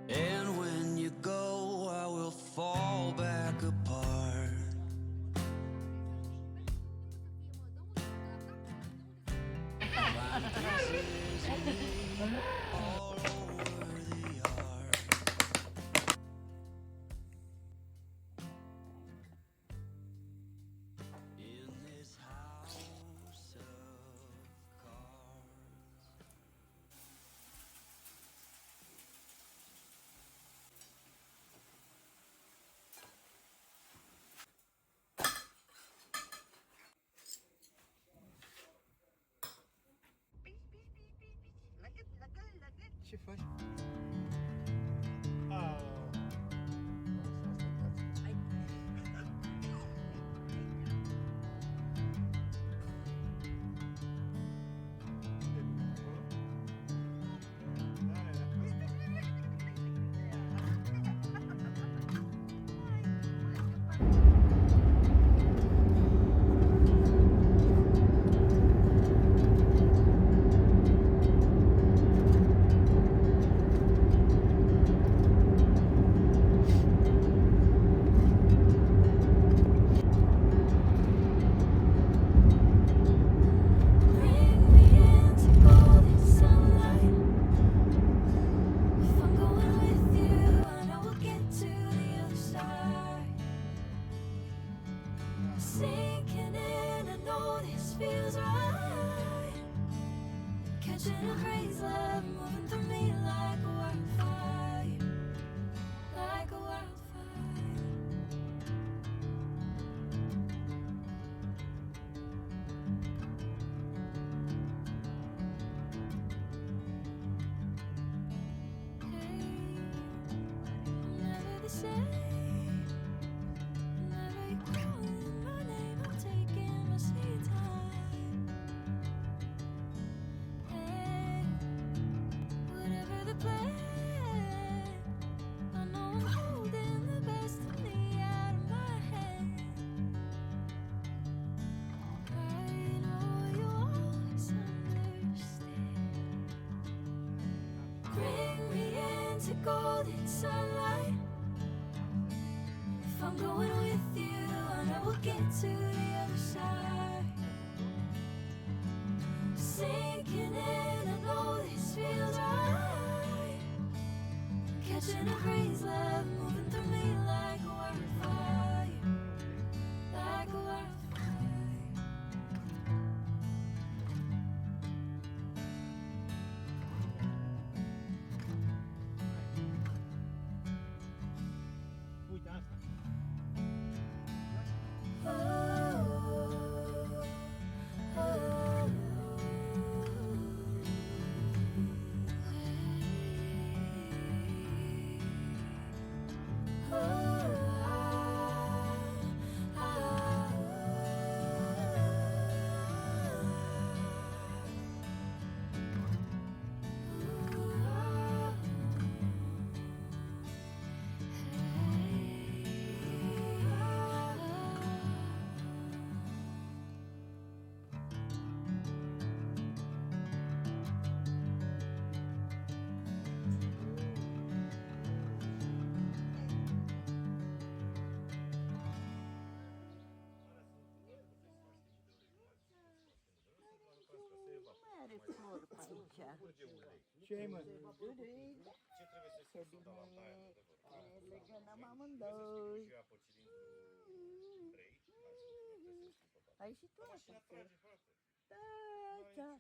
And when you go, I will fall back apart. Find pieces of me all over the yard. In this house of cards. Ce faci? Bring me into golden sunlight. If I'm going with you, I know we'll get to the other side. Sinking in, I know this feels right. Catching a breeze, love moving through me like a wildfire, like a wildfire. Hey, I'm never the same. Whenever you're calling my name, I'm taking my sweet time. Hey, whatever the plan, I know I'm holding the best of me out of my hand. I know you always understand. Bring me into golden sunlight. If I'm going with you, I know we'll get to the other side. Sinking in, I know this feels right. Catching a breeze, love moving through me like a wildfire, like a wildfire. Uite asta. Are flori pe aici. Ce ai, mă? Ce bine ne legănăm amândoi. Ai și tu așa. Da, da.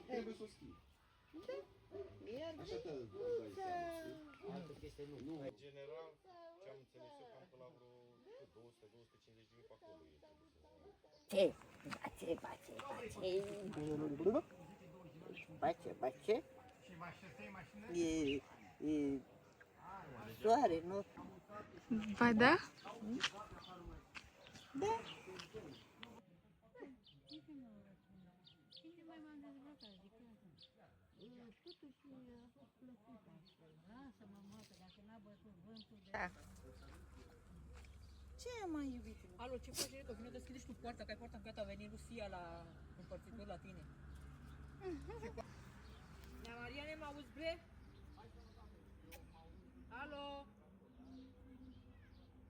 Trebuie să o schimbi. Așa te dai seama, știi? În general, ce am înțeles eu, cam până la vreo 200-250 de mii pe acolo e. Ce? Bace. E soare, nu? Ba da? Da. Da. Ce mai iubitule? Alo, ce faci, Erica? Vine deschideți tu poarta, că ai poarta încă a venit Lucia la împărțitor la tine. Nea Mariane, mă auzi, bre? Alo?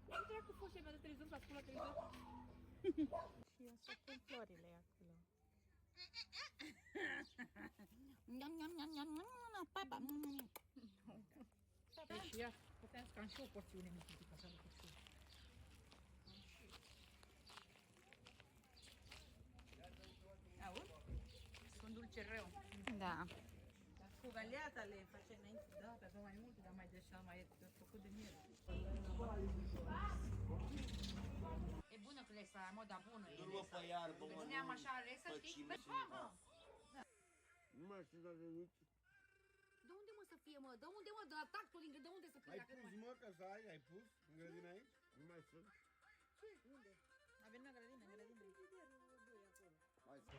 Ce dracu fost mea de televizor, să ascult la televizor? Și eu să pun florile acolo. Papa. Deci ia, puteam să am și o porțiune mică, așa de puțin. Auzi? Sunt dulce rău. Da. Cu galeata le face înainte, da, pe avea mai multe, dar mai deja mai e făcut de miere. E bună clesa, moda bună. Nu-l pe iarbă, mă, Țineam așa alesă, știi? Pe mamă! Nu mai știu dacă nici... De unde mă să fie, mă? De unde, mă? De la tractor, de unde să fie? Ai Dacă pus, mă, ca să ai pus în grădina aici? Nu mai sunt. A venit la grădină, în grădină. Hai să...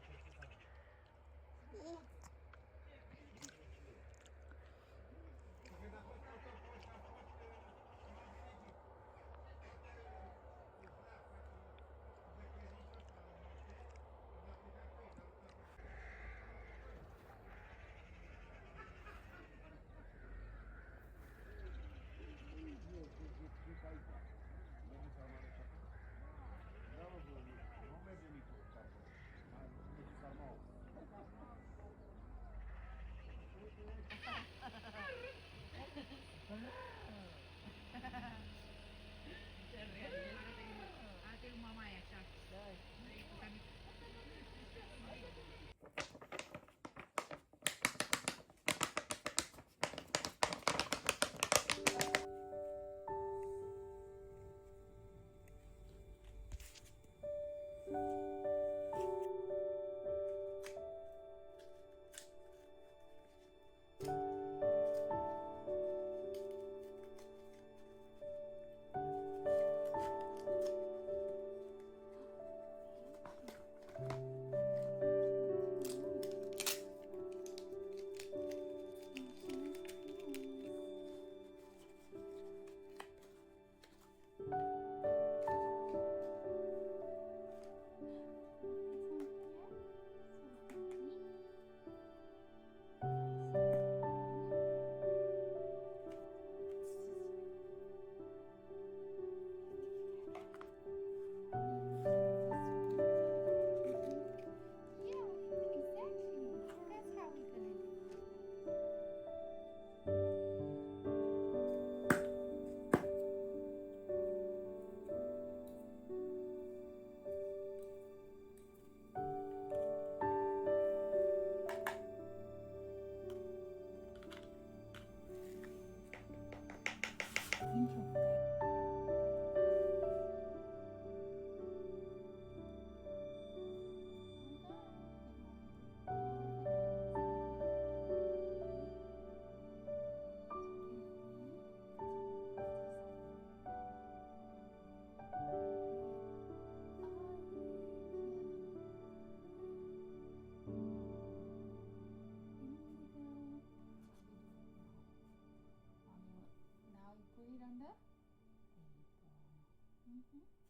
Arată lui mama aia așa. Da. Now you put it on the. Mm-hmm.